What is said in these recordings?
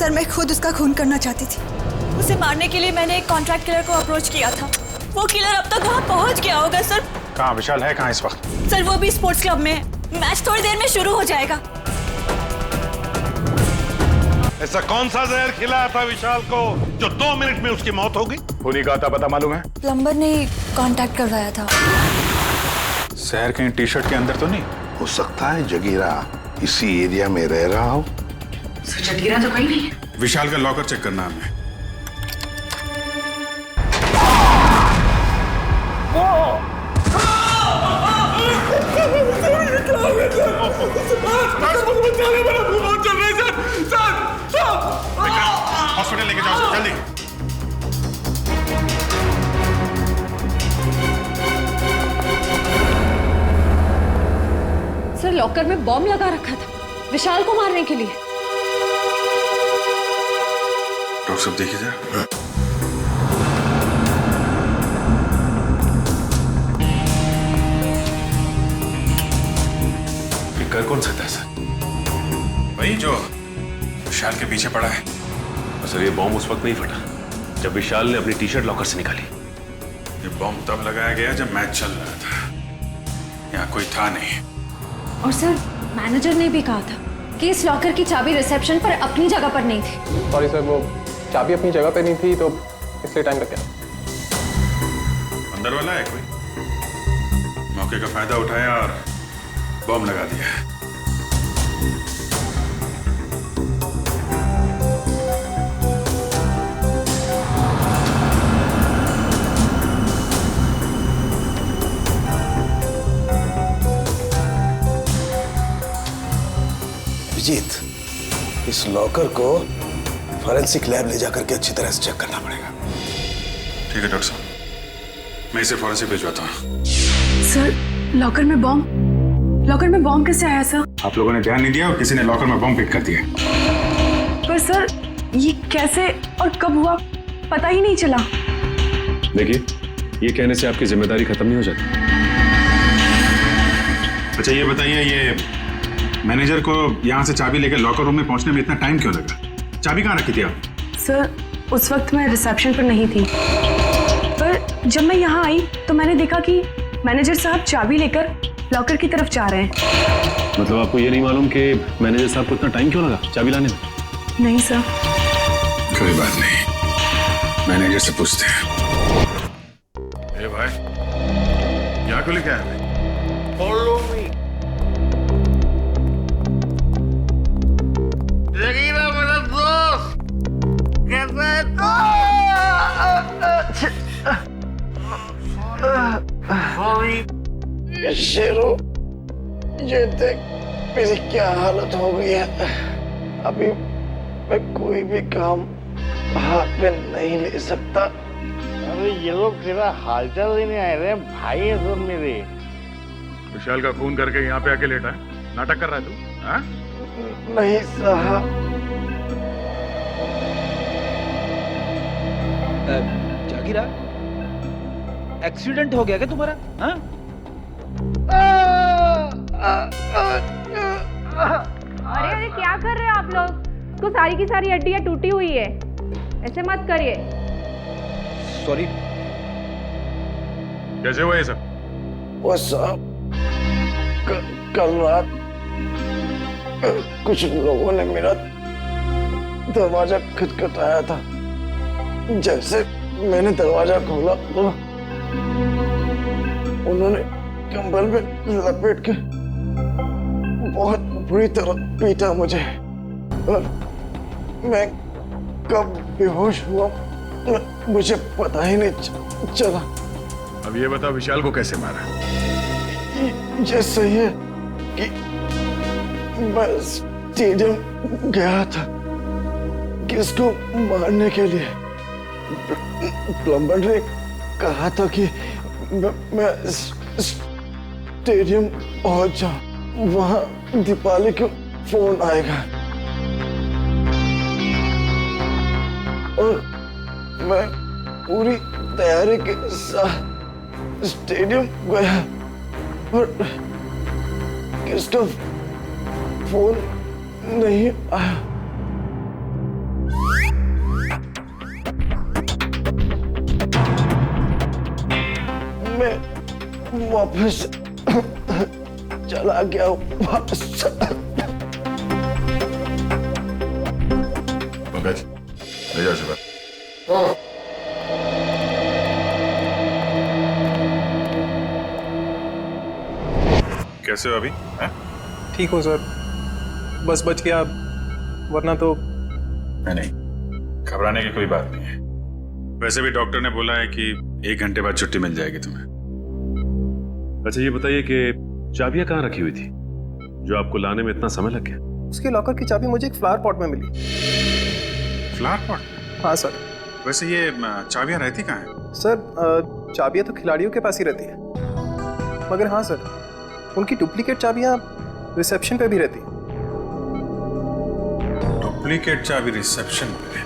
Sir मैं खुद उसका खून करना चाहती थी। उसे मारने के लिए मैंने एक कॉन्ट्रैक्ट किलर को अप्रोच किया था। वो किलर अब तक वहाँ पहुँच गया होगा सर। कहाँ विशाल है, कहाँ इस वक्त? सर वो भी स्पोर्ट्स क्लब में है। मैच थोड़ी देर में शुरू हो जाएगा। ऐसा कौन सा जहर खिलाया था विशाल को जो 2 मिनट में उसकी मौत हो गई? उन्हीं का था, पता मालूम है? प्लम्बर ने कांटेक्ट करवाया था। शहर कहीं टी शर्ट के अंदर तो नहीं? हो सकता है जगीरा इसी एरिया में रह रहा हो। सर जगीरा तो कहीं नहीं है। विशाल का लॉकर चेक करना हमें। हॉस्पिटल लेके जाओ जल्दी। सर लॉकर में बॉम्ब लगा रखा था विशाल को मारने के लिए। डॉक्टर साहब देखिए जरा। कर कौन सकता है सर? वही जो विशाल के पीछे पड़ा है। सर ये बॉम्ब उस वक्त नहीं फटा जब विशाल ने अपनी टी शर्ट लॉकर से निकाली। ये बॉम्ब तब लगाया गया जब मैच चल रहा था। यहाँ कोई था नहीं। और सर मैनेजर ने भी कहा था कि इस लॉकर की चाबी रिसेप्शन पर अपनी जगह पर नहीं थी। सॉरी सर, वो चाबी अपनी जगह पे नहीं थी तो इसलिए टाइम लग गया। अंदर वाला है कोई? मौके का फायदा उठाया और बॉम्ब लगा दिया। अभिजीत, इस लॉकर को फॉरेंसिक लैब ले जाकर के अच्छी तरह से चेक करना पड़ेगा। ठीक है डॉक्टर साहब, मैं इसे फॉरेंसिक भिजवाता हूँ। सर लॉकर में बॉम्ब कैसे आया सर? आप लोगों ने ध्यान नहीं दिया और किसी ने लॉकर में बॉम्ब फिट कर दिया। पर सर ये कैसे और कब हुआ पता ही नहीं चला। देखिए ये कहने से आपकी जिम्मेदारी खत्म नहीं हो जाती। अच्छा ये बताइए, ये मैनेजर को यहाँ से चाबी लेकर लॉकर रूम में पहुंचने में इतना टाइम क्यों लगा? चाबी कहाँ रखी थी आप? सर उस वक्त मैं रिसेप्शन पर नहीं थी, पर जब मैं यहाँ आई तो मैंने देखा कि मैनेजर साहब चाबी लेकर लॉकर की तरफ जा रहे हैं। मतलब आपको ये नहीं मालूम कि मैनेजर साहब को इतना टाइम क्यों लगा चाबी लाने में? नहीं सर। कोई बात नहीं, मैनेजर से पूछते हैं। ए भाई, यहाँ को लेके आए? Follow me. जगीरा मेरा दोस्त कैसा है? शेरू, ये देख मेरी क्या हालत हो गई है। अभी मैं कोई भी काम हाथ में नहीं ले सकता। अरे ये लोग तेरा हालचाल लेने आए रहे भाई है सब मेरे। विशाल का खून करके यहाँ पे आके लेटा है, नाटक कर रहा है तू? हाँ? नहीं साहब। जागीरा, एक्सीडेंट हो गया क्या तुम्हारा? हाँ? अरे अरे क्या कर रहे हो आप लोग? तो सारी की सारी हड्डियां टूटी हुई है, ऐसे मत करिए। सॉरी। कैसे हुआ ये सब? वो साहब कल रात कुछ लोगों ने मेरा दरवाजा खटखटाया था। जैसे मैंने दरवाजा खोला तो उन्होंने कंबल में लपेट के बहुत बुरी तरह पीटा मुझे और मैं कब बेहोश हुआ मुझे पता ही नहीं चला। अब ये बताओ विशाल को कैसे मारा? ये सही है कि मैं स्टेडियम गया था किसको मारने के लिए। प्लम्बर ने कहा था कि मैं स्टेडियम पहुंच जाऊं, वहां दीपाली को फोन आएगा और मैं पूरी तैयारी के साथ स्टेडियम गया और किसका फोन नहीं आया। वापस चला गया वापस। पंकज ले जाओ सुबह। कैसे हो अभी? ठीक हूँ सर, बस बच गया, वरना तो। नहीं, घबराने की कोई बात नहीं है। वैसे भी डॉक्टर ने बोला है कि 1 घंटे बाद छुट्टी मिल जाएगी तुम्हें। अच्छा ये बताइए कि चाबियां कहाँ रखी हुई थी जो आपको लाने में इतना समय लग गया? उसके लॉकर की चाबी मुझे एक फ्लावर पॉट में मिली। Flower pot? हाँ सर। वैसे ये चाबियां रहती कहाँ है? सर चाबियां तो खिलाड़ियों के पास ही रहती है, मगर हाँ सर, उनकी डुप्लीकेट चाबियां रिसेप्शन पे भी रहती है। डुप्लीकेट चाबी रिसेप्शन पे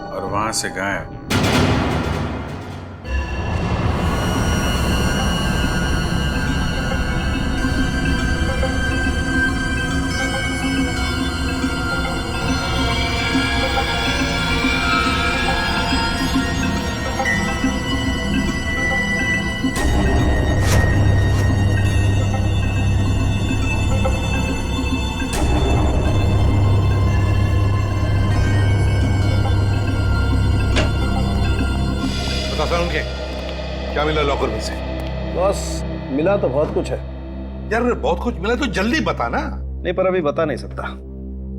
और वहां से गायब। क्या मिला लॉकर में से? बस मिला तो बहुत कुछ है यार, बहुत कुछ मिला तो जल्दी बता ना। नहीं, पर अभी बता नहीं सकता।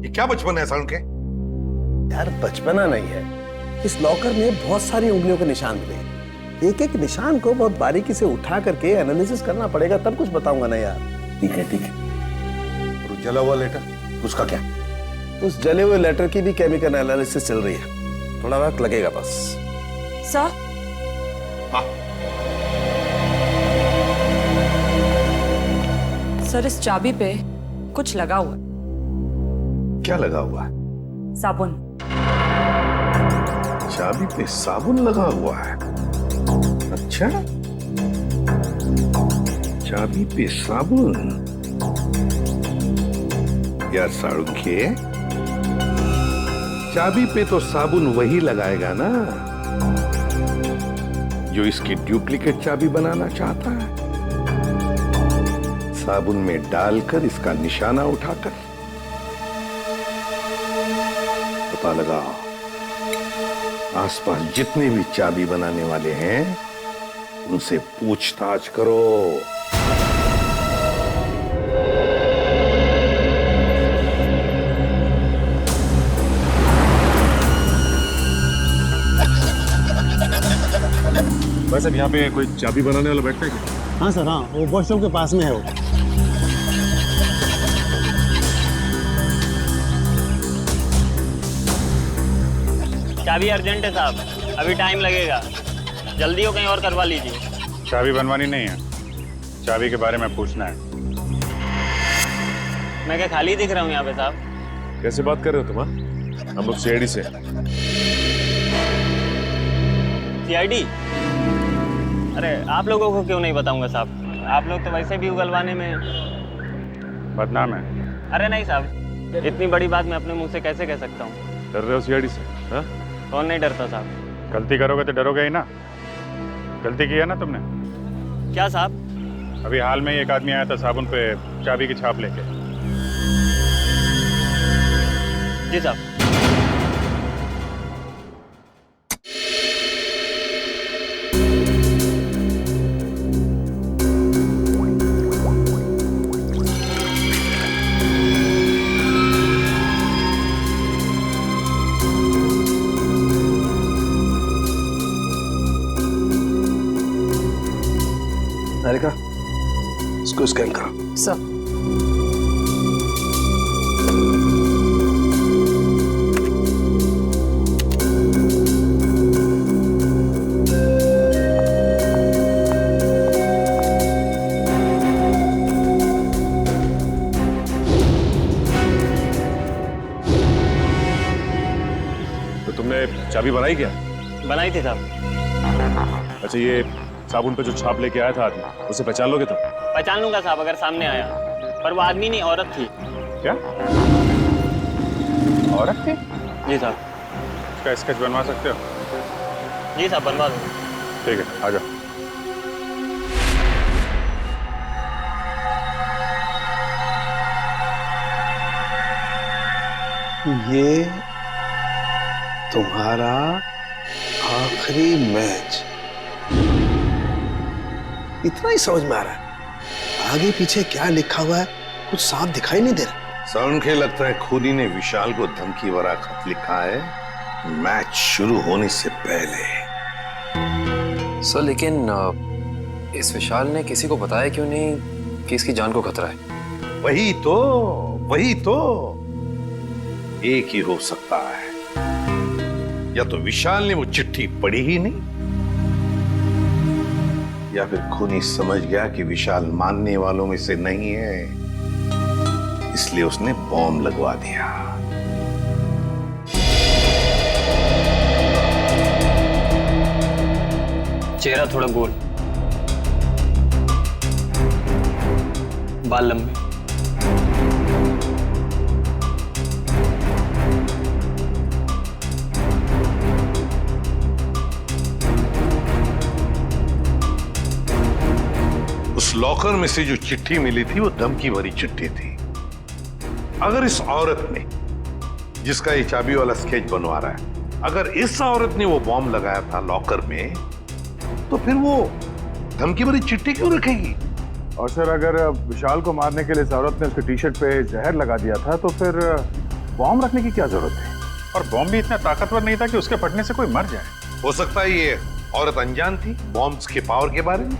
ये क्या बचपन है सारुण के? यार बचपना नहीं है, इस लॉकर में बहुत सारी उंगलियों के निशान मिले। एक एक निशान को बहुत बारीकी से उठा करके एनालिसिस करना पड़ेगा, तब कुछ बताऊंगा ना यार। ठीक है ठीक है। और जला हुआ लेटर, उसका क्या? उस जले हुए लेटर की भी केमिकल एनालिसिस चल रही है, थोड़ा वक्त लगेगा बस। सर, सर इस चाबी पे कुछ लगा हुआ है। क्या लगा हुआ है? साबुन। चाबी पे साबुन लगा हुआ है? अच्छा, चाबी पे साबुन। यार सारुंखे, चाबी पे तो साबुन वही लगाएगा ना जो इसकी डुप्लीकेट चाबी बनाना चाहता है। साबुन में डालकर इसका निशाना उठाकर पता लगाओ, आसपास जितने भी चाबी बनाने वाले हैं उनसे पूछताछ करो। वैसे अब यहाँ पे कोई चाबी बनाने वाला बैठता है क्या? हाँ सर, हाँ, वो वॉशरूम के पास में है वो। चाबी अर्जेंट है साहब, अभी टाइम लगेगा, जल्दी हो कहीं और करवा लीजिए। चाबी बनवानी नहीं है, चाबी के बारे में पूछना है। मैं क्या खाली दिख रहा हूँ यहाँ पे साहब? कैसे बात कर रहे हो तुम? हम लोग सीआईडी से। सीआईडी? अरे आप लोगों को क्यों नहीं बताऊंगा साहब, आप लोग तो वैसे भी उगलवाने में बदनाम है। अरे नहीं साहब, इतनी बड़ी बात मैं अपने मुंह से कैसे कह सकता हूँ? डर रहे हो सीआईडी से? हाँ? कौन नहीं डरता साहब? गलती करोगे तो डरोगे ही ना। गलती की है ना तुमने? क्या साहब? अभी हाल में ही एक आदमी आया था साबुन पे चाबी की छाप लेके। जी साहब। निहारिका, इसको स्कैन करो। सर। तो तुमने चाबी बनाई क्या? बनाई थी साहब। अच्छा ये साबुन पे जो छाप लेके आया था आदमी, उसे पहचान लोगे तुम? पहचान लूंगा साहब अगर सामने आया, पर वो आदमी नहीं औरत थी। क्या औरत थी? जी साहब। इसका स्केच बनवा सकते हो? जी साहब बनवा दो। ठीक है, आ जाओ। ये तुम्हारा आखिरी मैच, इतना ही समझ में आ रहा है। आगे पीछे क्या लिखा हुआ है कुछ साफ दिखाई नहीं दे रहा। सर के लगता है खूनी ने विशाल को धमकी भरा खत लिखा है मैच शुरू होने से पहले। सर लेकिन इस विशाल ने किसी को बताया क्यों नहीं कि इसकी जान को खतरा है? वही तो एक ही हो सकता है, या तो विशाल ने वो चिट्ठी पढ़ी ही नहीं, या फिर खूनी समझ गया कि विशाल मानने वालों में से नहीं है, इसलिए उसने बॉम्ब लगवा दिया। चेहरा थोड़ा गोल, बाल लंबे, उस लॉकर में से जो चिट्ठी मिली थी वो धमकी भरी चिट्ठी थी। अगर इस औरत ने, जिसका ये चाबी वाला स्केच बनवा रहा है, अगर इस औरत ने वो बॉम्ब लगाया था लॉकर में, तो फिर वो धमकी भरी चिट्ठी क्यों रखेगी? और सर अगर विशाल को मारने के लिए इस औरत ने उसके टी शर्ट पे जहर लगा दिया था तो फिर बॉम्ब रखने की क्या जरूरत है? और बॉम्ब भी इतना ताकतवर नहीं था कि उसके फटने से कोई मर जाए। हो सकता है ये औरत अनजान थी बॉम्ब्स के पावर के बारे में।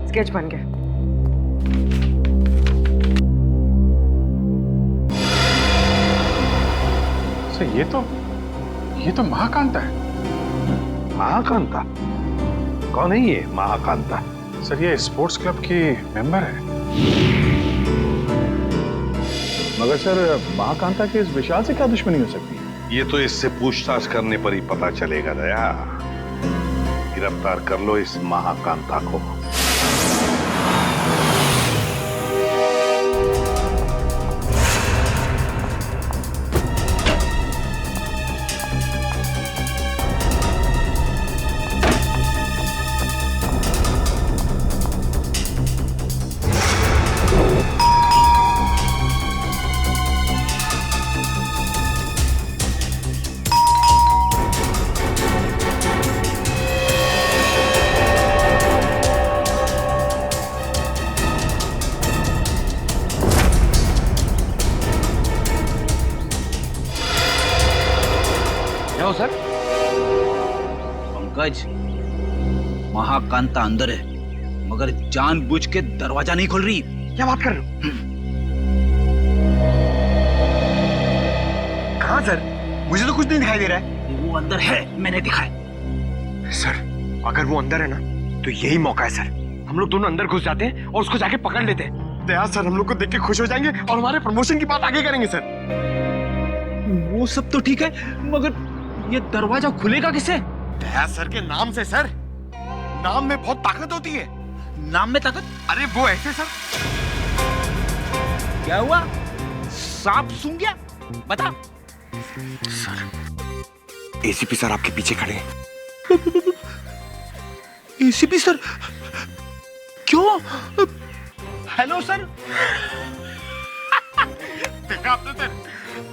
स्केच बन गया। सर ये तो महाकांता है। महाकांता? कौन है ये महाकांता? सर ये स्पोर्ट्स क्लब की मेंबर है। मगर सर महाकांता के इस विशाल से क्या दुश्मनी हो सकती है? ये तो इससे पूछताछ करने पर ही पता चलेगा दया। गिरफ्तार कर लो इस महाकांता को। सर पंकज, महाकांता अंदर है मगर जानबूझ के दरवाजा नहीं खोल रही। क्या बात कर रहे हो? कहां सर? मुझे तो कुछ नहीं दिखाई दे रहा है। वो अंदर है, मैंने दिखा है। सर अगर वो अंदर है ना तो यही मौका है सर। हम लोग दोनों अंदर घुस जाते हैं और उसको जाके पकड़ लेते हैं। दया सर हम लोग को देख के खुश हो जाएंगे और हमारे प्रमोशन की बात आगे करेंगे सर। वो सब तो ठीक है मगर ये दरवाजा खुलेगा किससे? दया सर के नाम से सर। नाम में बहुत ताकत होती है। नाम में ताकत? अरे वो ऐसे सर। क्या हुआ? सांप सूंघ गया? बता। सर एसीपी सर आपके पीछे खड़े हैं। ACP sir? क्यों? Hello sir. देखा आपने सर,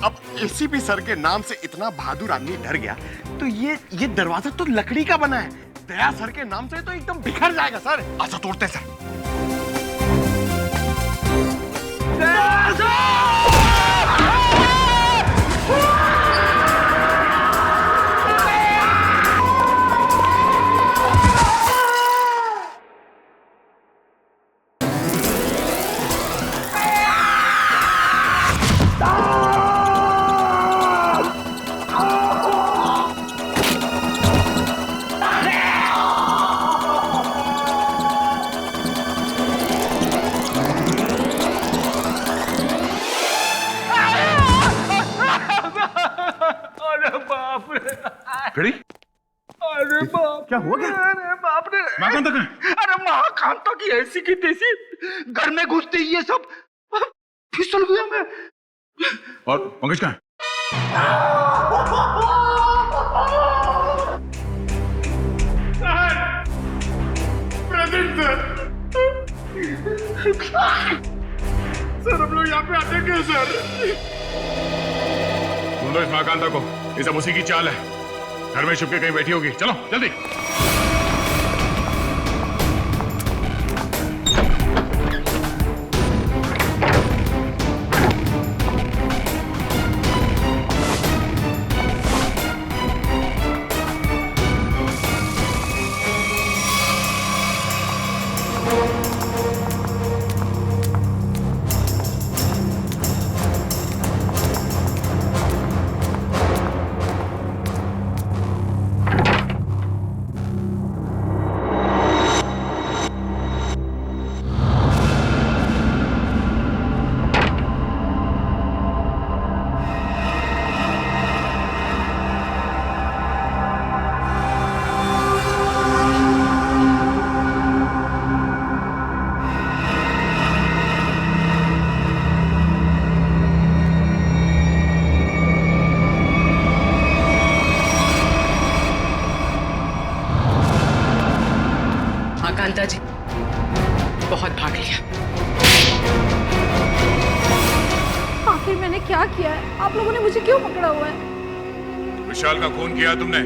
अब एसीपी सर के नाम से इतना बहादुर आदमी डर गया तो ये दरवाजा तो लकड़ी का बना है। दया सर के नाम से तो एकदम बिखर जाएगा सर। अच्छा तोड़ते सर। दया सर! फिर अरे बाप, क्या हुआ? क्या अरे बाप रे! महाकांता कहाँ है? अरे महाकांता की ऐसी की तैसी घर में घुसते ही ये सब फिसल गया मैं। और पंकज कहाँ है? प्रेजेंट सर हम लोग यहाँ पे आते क्यों सर? ढूंढो इस महाकांता को, ये सब उसी की चाल है। घर में छुप के कहीं बैठी होगी, चलो जल्दी। कांता जी बहुत भाग लिया। आखिर मैंने क्या किया है? आप लोगों ने मुझे क्यों पकड़ा हुआ है? विशाल का खून किया तुमने?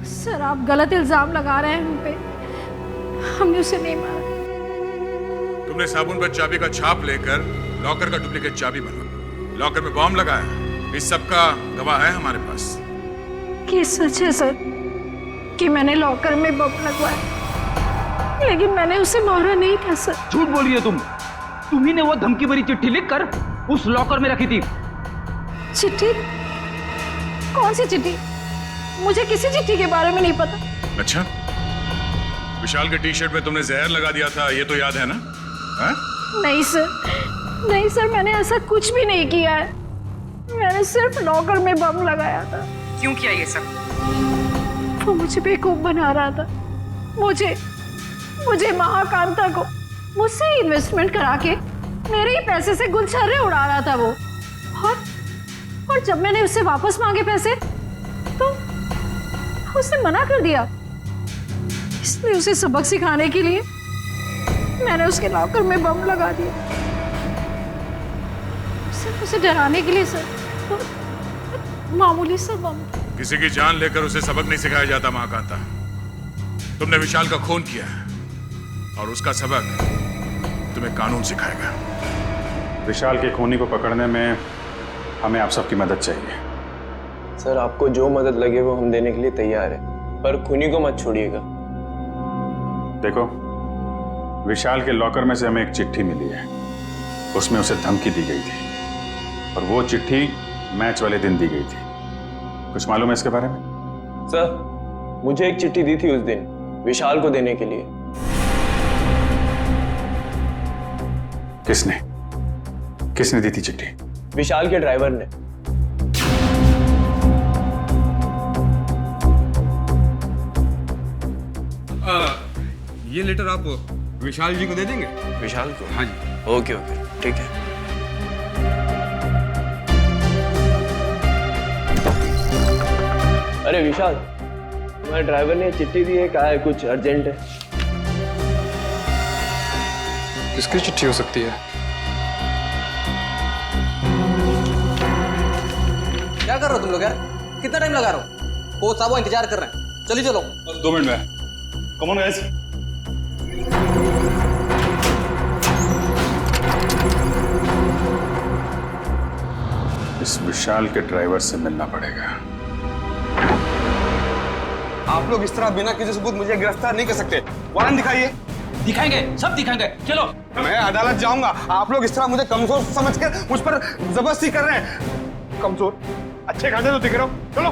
सर आप गलत इल्जाम लगा रहे हैं हम पे। हमने उसे नहीं मारा। तुमने साबुन पर चाबी का छाप लेकर लॉकर का डुप्लीकेट चाबी बना, लॉकर में बॉम्ब लगाया। इस सब का गवाह है हमारे पास। ये सच है सर कि मैंने लॉकर में बम लगवाया, लेकिन मैंने उसे मारा नहीं था सर। झूठ बोली है तुम। तुम्ही ने वो धमकी भरी चिट्ठी लिखकर उस लॉकर में रखी थी। चिट्ठी? कौन सी चिट्ठी? मुझे किसी चिट्ठी के बारे में नहीं पता। अच्छा, विशाल के टी शर्ट में तुमने जहर लगा दिया था, ये तो याद है ना? हा? नहीं सर, नहीं सर, मैंने ऐसा कुछ भी नहीं किया है। मैंने सिर्फ लॉकर में बम लगाया था। क्यों किया ये सब? वो मुझे बेवकूफ बना रहा था। मुझे महाकांता को मुझसे इन्वेस्टमेंट करा के मेरे ही पैसे से गुलछर्रे उड़ा रहा था वो। और जब मैंने उससे वापस मांगे पैसे तो उसने मना कर दिया। इसलिए उसे सबक सिखाने के लिए मैंने उसके लॉकर में बम लगा दिया, सिर्फ उसे डराने के लिए सर। तो मामूली सा बम। किसी की जान लेकर उसे सबक नहीं सिखाया जाता महाकांता। तुमने विशाल का खून किया है और उसका सबक तुम्हें कानून सिखाएगा। विशाल के खूनी को पकड़ने में हमें आप सबकी मदद चाहिए। सर आपको जो मदद लगे वो हम देने के लिए तैयार है, पर खूनी को मत छोड़िएगा। देखो, विशाल के लॉकर में से हमें एक चिट्ठी मिली है, उसमें उसे धमकी दी गई थी और वो चिट्ठी मैच वाले दिन दी गई थी। कुछ मालूम है इसके बारे में? सर मुझे एक चिट्ठी दी थी उस दिन विशाल को देने के लिए। किसने दी थी चिट्ठी? विशाल के ड्राइवर ने। ये लेटर आप विशाल जी को दे देंगे? विशाल को? हाँ जी। ओके ठीक है। अरे विशाल, तुम्हारे ड्राइवर ने चिट्ठी दी है, कहा है कुछ अर्जेंट है। किसकी चिट्ठी हो सकती है? क्या कर रहे हो तुम लोग यार? कितना टाइम लगा रहे हो? कोच साहब इंतजार कर रहे हैं। चलिए चलो। 2 मिनट में। Come on guys. इस विशाल के ड्राइवर से मिलना पड़ेगा। आप लोग इस तरह बिना किसी सबूत मुझे गिरफ्तार नहीं कर सकते। वारंट दिखाइए। दिखाएंगे, सब दिखाएंगे। चलो। मैं अदालत जाऊंगा। आप लोग इस तरह मुझे कमजोर समझकर मुझ पर जबरदस्ती कर रहे हैं। कमजोर? अच्छे खासे तो दिख रहे हो। चलो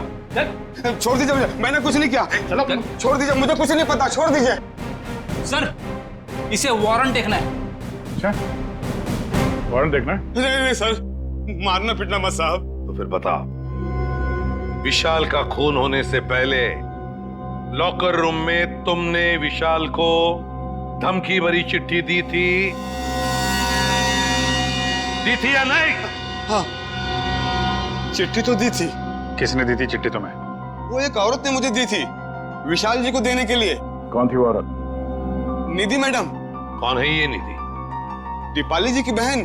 छोड़ दीजिए मुझे, मैंने कुछ नहीं किया। चलो छोड़ दीजिए, मुझे कुछ नहीं पता, छोड़ दीजिए। सर इसे वारंट देखना है। अच्छा, वारंट देखना है? नहीं सर, मारना पीटना मत साहब। तो फिर बता, विशाल का खून होने से पहले लॉकर रूम में तुमने विशाल को धमकी भरी चिट्ठी दी थी? दी थी या नहीं? हाँ, चिट्ठी तो दी थी। किसने दी थी चिट्ठी तुम्हें? वो एक औरत ने मुझे दी थी विशाल जी को देने के लिए। कौन थी वो औरत? निधि मैडम। कौन है ये निधि? दीपाली जी की बहन।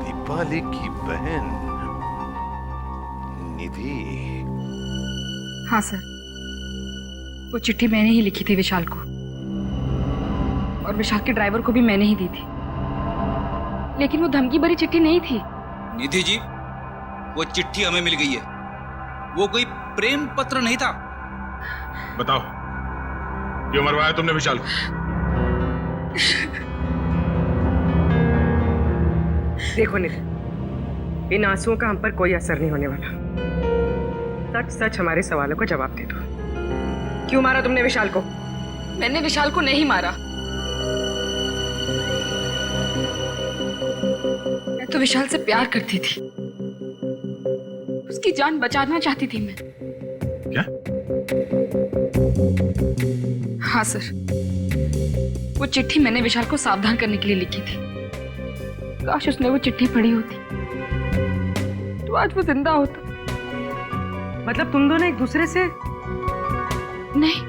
दीपाली की बहन निधि? हाँ सर, वो चिट्ठी मैंने ही लिखी थी विशाल को, और विशाल के ड्राइवर को भी मैंने ही दी थी, लेकिन वो धमकी भरी चिट्ठी नहीं थी। निधि जी, वो चिट्ठी हमें मिल गई है, वो कोई प्रेम पत्र नहीं था। बताओ, क्यों मरवाया तुमने विशाल को? देखो निधि, इन आंसुओं का हम पर कोई असर नहीं होने वाला। सच सच हमारे सवालों का जवाब दे दो। क्यों मारा तुमने विशाल को? मैंने विशाल को नहीं मारा। मैं तो विशाल से प्यार करती थी, उसकी जान बचाना चाहती थी मैं। क्या? हाँ सर, वो चिट्ठी मैंने विशाल को सावधान करने के लिए लिखी थी। काश उसने वो चिट्ठी पढ़ी होती तो आज वो जिंदा होता। मतलब तुम दोनों एक दूसरे से? नहीं,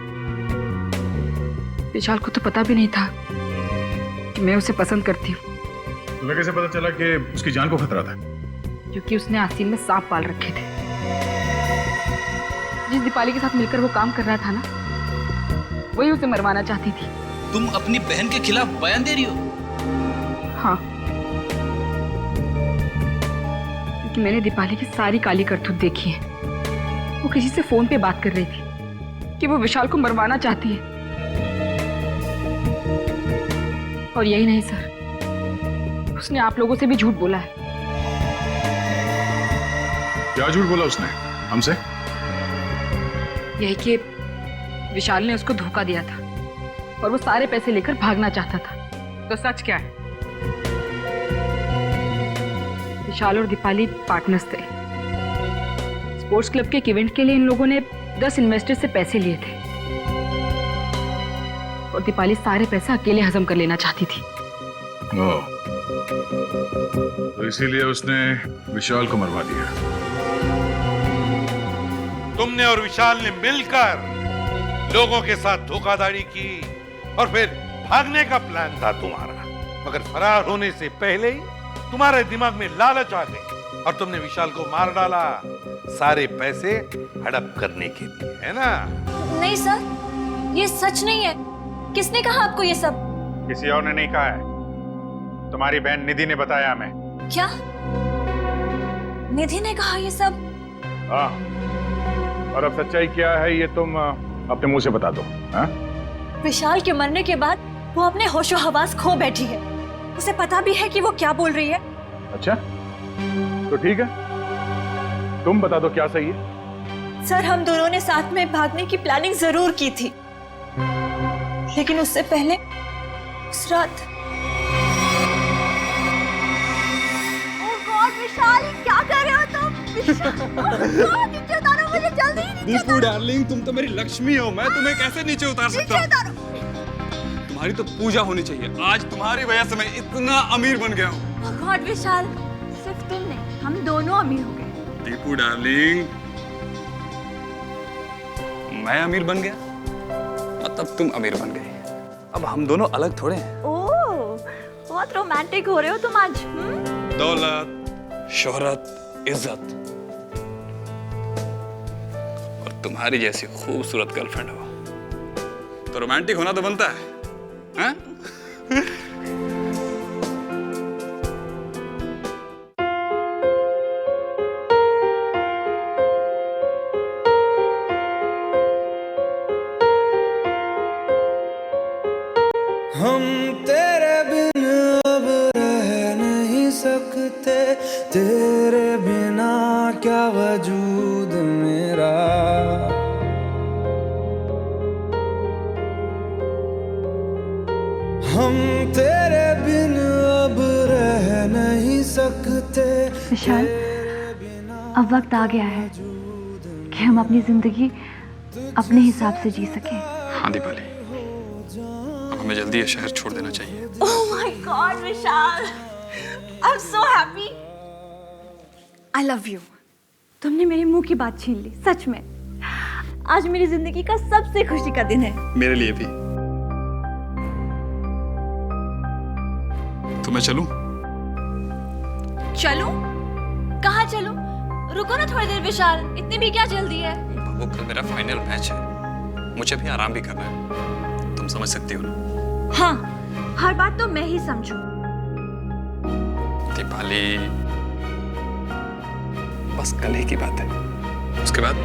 विशाल को तो पता भी नहीं था कि मैं उसे पसंद करती हूँ। तुम्हें कैसे पता चला कि उसकी जान को खतरा था? क्योंकि उसने आस्तीन में सांप पाल रखे थे। जिस दीपाली के साथ मिलकर वो काम कर रहा था ना, वही उसे मरवाना चाहती थी। तुम अपनी बहन के खिलाफ बयान दे रही हो? हाँ, क्योंकि मैंने दीपाली की सारी काली करतूत देखी है। वो किसी से फोन पे बात कर रही थी कि वो विशाल को मरवाना चाहती है। और यही नहीं सर, उसने आप लोगों से भी झूठ बोला है। क्या झूठ बोला उसने हमसे? यही कि विशाल ने उसको धोखा दिया था और वो सारे पैसे लेकर भागना चाहता था। तो सच क्या है? विशाल और दीपाली पार्टनर्स थे। स्पोर्ट्स क्लब के एक इवेंट के लिए इन लोगों ने 10 इन्वेस्टर से पैसे लिए थे और दीपाली सारे पैसे अकेले हजम कर लेना चाहती थी। तो इसीलिए उसने विशाल को मरवा दिया। तुमने और विशाल ने मिलकर लोगों के साथ धोखाधड़ी की और फिर भागने का प्लान था तुम्हारा, मगर फरार होने से पहले ही तुम्हारे दिमाग में लालच आ गई और तुमने विशाल को मार डाला, सारे पैसे हड़प करने के लिए, है ना? नहीं सर, ये सच नहीं है। किसने कहा आपको ये सब? किसी और ने नहीं कहा है, तुम्हारी बहन निधि ने बताया हमें। क्या? निधि ने कहा ये सब? हाँ, और अब सच्चाई क्या है ये तुम अपने मुंह से बता दो। हाँ? विशाल के मरने के बाद वो अपने होशो हवास खो बैठी है। उसे पता भी है कि वो क्या बोल रही है। अच्छा, तो ठीक है, तुम बता दो क्या सही है। सर, हम दोनों ने साथ में भागने की प्लानिंग जरूर की थी, लेकिन उससे पहले उस रात। ओह गॉड विशाल, क्या कर रहे हो तुम? नीचे उतारो मुझे जल्दी। दीपू डार्लिंग, तुम तो मेरी लक्ष्मी हो, मैं तुम्हें कैसे नीचे उतार सकता हूँ? तुम्हारी तो पूजा होनी चाहिए। आज तुम्हारी वजह से मैं इतना अमीर बन गया हूँ। ओह गॉड विशाल, सिर्फ तुम नहीं, हम दोनों अमीर हो गए। दीपू डार्लिंग, मैं अमीर बन गया और तब तुम अमीर बन गई। अब हम दोनों अलग थोड़े हैं। ओह, बहुत रोमांटिक हो रहे हो तुम आज। दौलत, शोहरत, इज्जत और तुम्हारी जैसी खूबसूरत गर्लफ्रेंड हो तो रोमांटिक होना तो बनता है, हाँ? हम तेरे बिन अब रह नहीं सकते, तेरे बिना क्या वजूद मेरा। हम तेरे बिन अब रह नहीं सकते। विशाल, अब वक्त आ गया है कि हम अपनी जिंदगी अपने हिसाब से जी सकें। हाँ दीपाली, अब तुम्हें जल्दी ये शहर छोड़ देना चाहिए। Oh my God, Vishal, I'm so happy. I love you. तुमने मेरे मुंह की बात छीन ली, सच में। आज मेरी जिंदगी का सबसे खुशी का दिन है। मेरे लिए भी। तो मैं चलूं? चलूं? कहाँ चलूं? रुको ना थोड़ी देर विशाल, इतनी भी क्या जल्दी है? वो कल मेरा फाइनल मैच है, मुझे भी आराम भी करना है, तुम समझ सकती हो ना? हाँ, हर बात तो मैं ही समझूं। दीपाली, बस कल ही की बात है, उसके बाद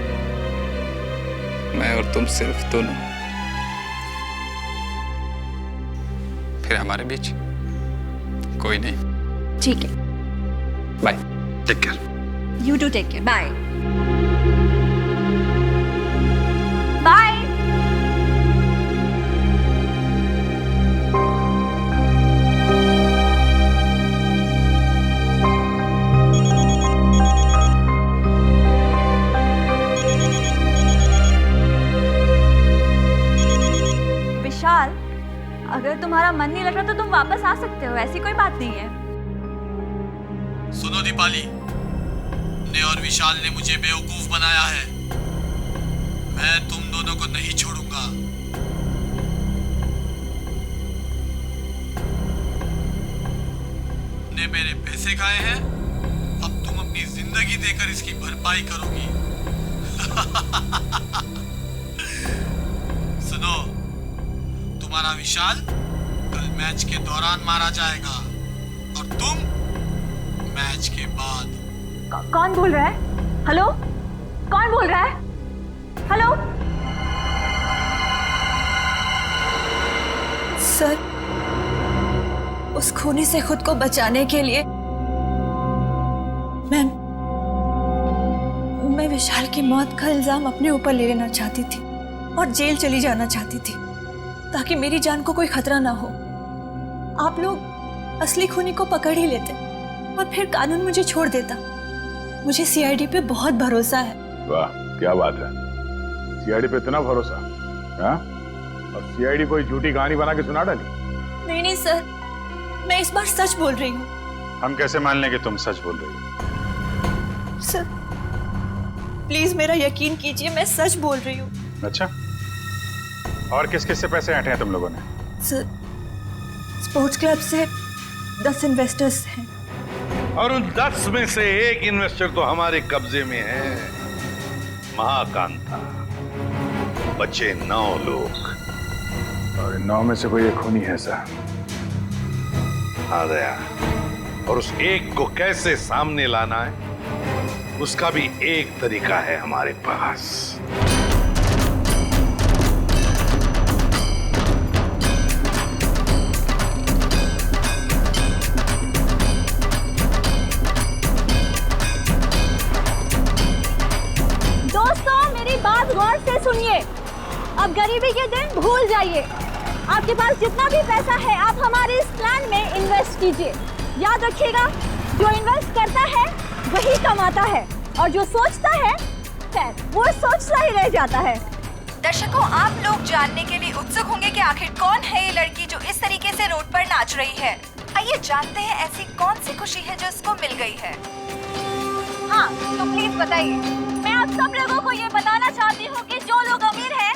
मैं और तुम सिर्फ दोनों, फिर हमारे बीच कोई नहीं। ठीक है, bye, take care. You do take care. Bye. Bye. Vishal, अगर तुम्हारा मन नहीं लग रहा तो तुम वापस आ सकते हो, ऐसी कोई बात नहीं है। सुनो दीपाली, ने और विशाल ने मुझे बेवकूफ बनाया है। मैं तुम दोनों को नहीं छोड़ूंगा। ने मेरे पैसे खाए हैं, अब तुम अपनी जिंदगी देकर इसकी भरपाई करोगी। सुनो, तुम्हारा विशाल कल मैच के दौरान मारा जाएगा और तुम मैच के बाद। कौन बोल रहा है? हेलो, कौन बोल रहा है? हेलो सर, उस खूनी से खुद को बचाने के लिए मैं विशाल की मौत का इल्जाम अपने ऊपर ले लेना चाहती थी और जेल चली जाना चाहती थी ताकि मेरी जान को कोई खतरा ना हो। आप लोग असली खूनी को पकड़ ही लेते और फिर कानून मुझे छोड़ देता। मुझे सीआईडी पे बहुत भरोसा है। वाह, क्या बात है, सीआईडी पे इतना भरोसा? हाँ? और सीआईडी कोई झूठी कहानी बना के सुना डाली? नहीं नहीं सर, मैं इस बार सच बोल रही हूँ। हम कैसे मान लें कि तुम सच बोल रही हो? सर प्लीज मेरा यकीन कीजिए, मैं सच बोल रही हूँ। अच्छा, और किस किस से पैसे ऐंठे हैं तुम लोगों ने? सर, स्पोर्ट्स क्लब से 10 इन्वेस्टर्स हैं और उन 10 में से एक इन्वेस्टर तो हमारे कब्जे में है, महाकांता। बचे 9 लोग और 9 में से कोई एक खूनी है सर। आ गया, और उस एक को कैसे सामने लाना है उसका भी एक तरीका है हमारे पास। गौर से सुनिए, अब गरीबी के दिन भूल जाइए। आपके पास जितना भी पैसा है आप हमारे इस प्लान में इन्वेस्ट कीजिए। याद रखिएगा, जो इन्वेस्ट करता है वही कमाता है और जो सोचता है खैर वो सोचता ही रह जाता है। दर्शकों, आप लोग जानने के लिए उत्सुक होंगे कि आखिर कौन है ये लड़की जो इस तरीके से रोड पर नाच रही है। आइए जानते हैं ऐसी कौन सी खुशी है जो इसको मिल गई है। हाँ, तो प्लीज बताइए। मैं आप सब लोगों को ये बताना चाहती हूँ कि जो लोग अमीर हैं,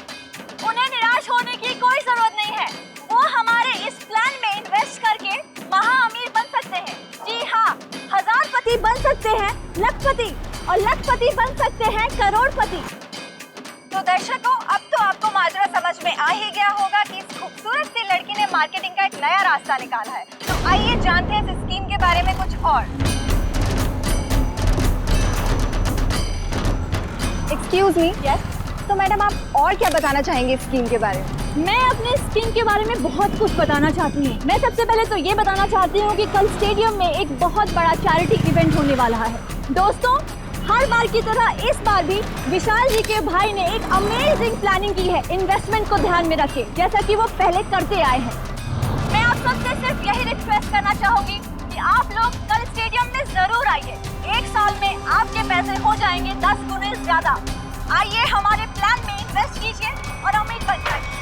उन्हें निराश होने की कोई जरूरत नहीं है। वो हमारे इस प्लान में इन्वेस्ट करके महा अमीर बन सकते हैं। जी हाँ, हजारपति बन सकते हैं लखपति, और लखपति बन सकते हैं करोड़पति। तो दर्शकों, अब तो आपको माजरा समझ में आ ही गया होगा कि इस खूबसूरत सी लड़की ने मार्केटिंग का एक नया रास्ता निकाला है। तो आइए जानते हैं इस स्कीम के बारे में कुछ और। Excuse me. यस, तो मैडम आप और क्या बताना चाहेंगे इस स्कीम के बारे में? मैं अपने स्कीम के बारे में बहुत कुछ बताना चाहती हूँ। मैं सबसे पहले तो ये बताना चाहती हूँ कि कल स्टेडियम में एक बहुत बड़ा चैरिटी इवेंट होने वाला है। दोस्तों, हर बार की तरह इस बार भी विशाल जी के भाई ने एक अमेजिंग प्लानिंग की है इन्वेस्टमेंट को ध्यान में रखे, जैसा कि वो पहले करते आए हैं। मैं आप सबसे सिर्फ यही रिक्वेस्ट करना चाहूंगी कि आप लोग कल स्टेडियम में जरूर आइए। 1 साल में आपके पैसे हो जाएंगे 10 गुने ज्यादा। आइए हमारे प्लान में इन्वेस्ट कीजिए और अमीर बन जाइए।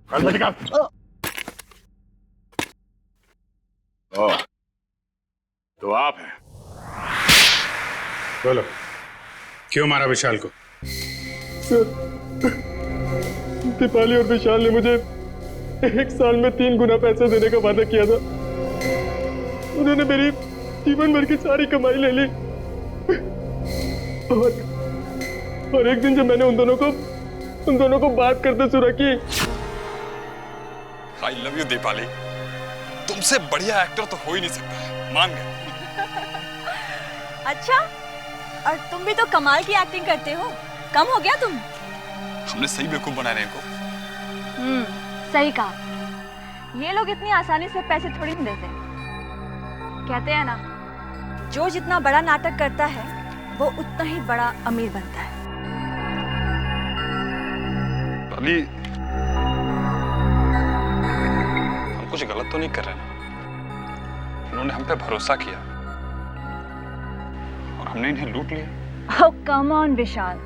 ओह, तो आप हैं। बोलो, क्यों मारा विशाल को? दीपाली और विशाल ने मुझे 1 साल में 3 गुना पैसा देने का वादा किया था। उन्होंने मेरी जीवन भर की सारी कमाई ले ली। और एक दिन जब मैंने उन दोनों को बात करते सुना कि आई लव यू दीपाली, तुमसे बढ़िया एक्टर तो हो ही नहीं सकता, मान गए। अच्छा, और तुम भी तो कमाल की एक्टिंग करते हो, कम हो गया तुम? हमने सही बेवकूफ बनाया इनको। सही कहा। ये लोग इतनी आसानी से पैसे थोड़ी नहीं देते। कहते हैं ना, जो जितना बड़ा नाटक करता है वो उतना ही बड़ा अमीर बनता है। पाली, हम कुछ गलत तो नहीं कर रहे ना? उन्होंने हम पे भरोसा किया और हमने इन्हें लूट लिया। ओह कम ऑन विशाल,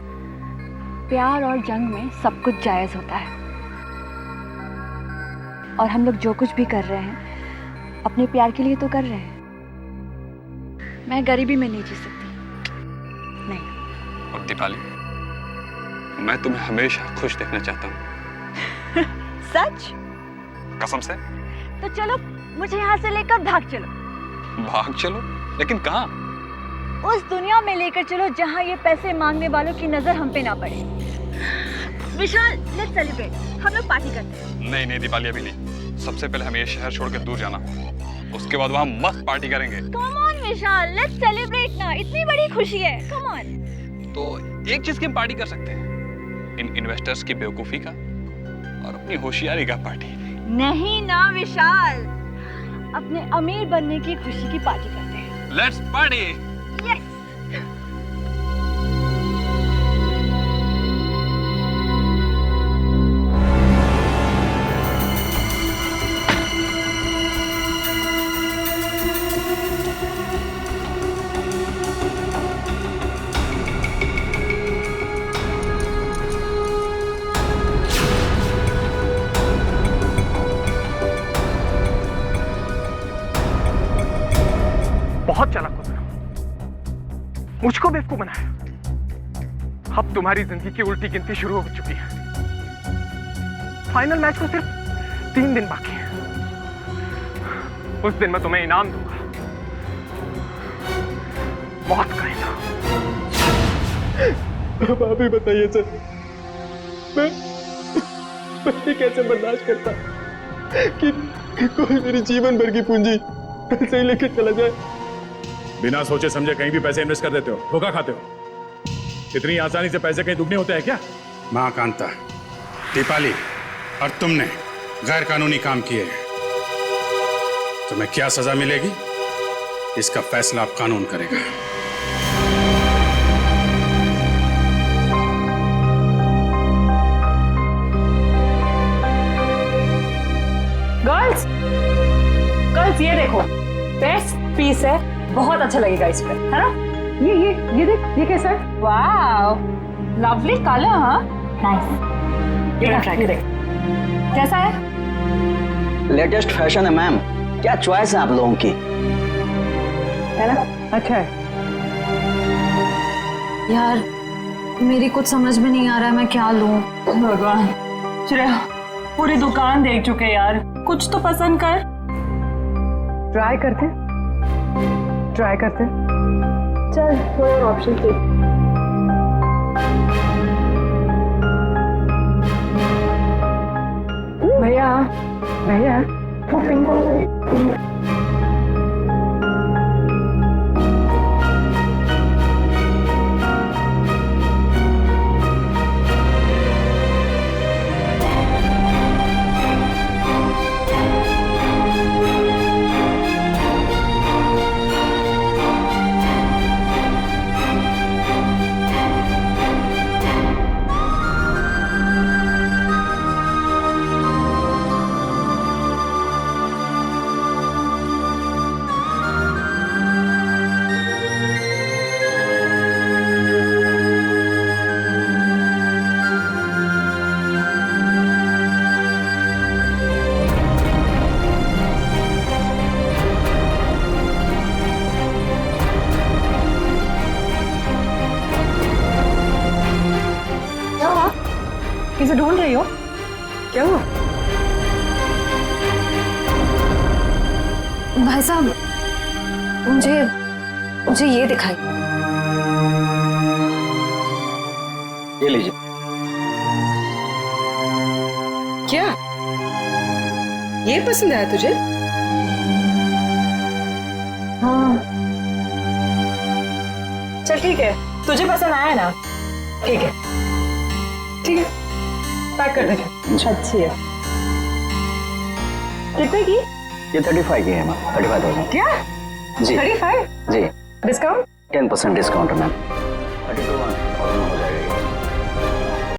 प्यार और जंग में सब कुछ जायज होता है। और हम लोग जो कुछ भी कर रहे हैं अपने प्यार के लिए तो कर रहे हैं। मैं गरीबी में नहीं जी सकती, नहीं। और दीपाली, मैं तुम्हें हमेशा खुश देखना चाहता हूँ। सच? कसम से। तो चलो मुझे यहाँ से लेकर भाग चलो। भाग चलो? लेकिन कहाँ? उस दुनिया में लेकर चलो जहाँ ये पैसे मांगने वालों की नजर हम पे ना पड़े। विशाल, लेट्स सेलिब्रेट, हम लोग पार्टी करते हैं। नहीं नहीं दीपाली, अभी नहीं। सबसे पहले हमें ये शहर छोड़ के दूर जाना, उसके बाद वहाँ मस्त पार्टी करेंगे। Come on Vishal, let's celebrate ना, इतनी बड़ी खुशी है, कम ऑन। तो एक चीज की हम पार्टी कर सकते हैं, इन इन्वेस्टर्स की बेवकूफी का और अपनी होशियारी का पार्टी। नहीं ना विशाल, अपने अमीर बनने की खुशी की पार्टी करते हैं। Let's party. यस। बहुत चालाक हो तुम, मुझको बेवकूफ बनाया। अब तुम्हारी जिंदगी की उल्टी गिनती शुरू हो चुकी है। फाइनल मैच को सिर्फ 3 दिन बाकी है। उस दिन मैं तुम्हें इनाम दूंगा, मौत का इनाम। अब आप ही बताइए सर, मैं कैसे बर्दाश्त करता कि कोई मेरी जीवन भर की पूंजी पैसे ही लेके चला जाए। बिना सोचे समझे कहीं भी पैसे इन्वेस्ट कर देते हो, धोखा खाते हो। इतनी आसानी से पैसे कहीं दुगने होते हैं क्या? मां कांता, दीपाली और तुमने गैर कानूनी काम किए हैं। तुम्हें क्या सजा मिलेगी, इसका फैसला अब कानून करेगा। गर्ल्स, गर्ल्स ये देखो, बेस्ट पीस है, बहुत अच्छा लगेगा इस पे, है ना? ये देख, ये कैसा है? वाओ, लवली कलर, हाँ, नाइस। ये ट्राई कर, कैसा है? लेटेस्ट फैशन है मैम, क्या चॉइस है आप लोगों की, है ना? अच्छा है यार, मेरी कुछ समझ में नहीं आ रहा है, मैं क्या लूं? भगवान, श्रेया पूरी दुकान देख चुके यार, कुछ तो पसंद कर। ट्राई करते चल, थोड़ा और ऑप्शन देख। भैया वो पिंक वाला भाई साहब, मुझे ये दिखाई। ये लीजिए। क्या ये पसंद आया तुझे? हाँ चल ठीक है, तुझे पसंद आया ना? ठीक है ठीक है, पैक कर दे। अच्छी है। कितने की? ये 35 की है मैम, 35,000। क्या जी 35? जी। डिस्काउंट? 10% डिस्काउंट है मैम।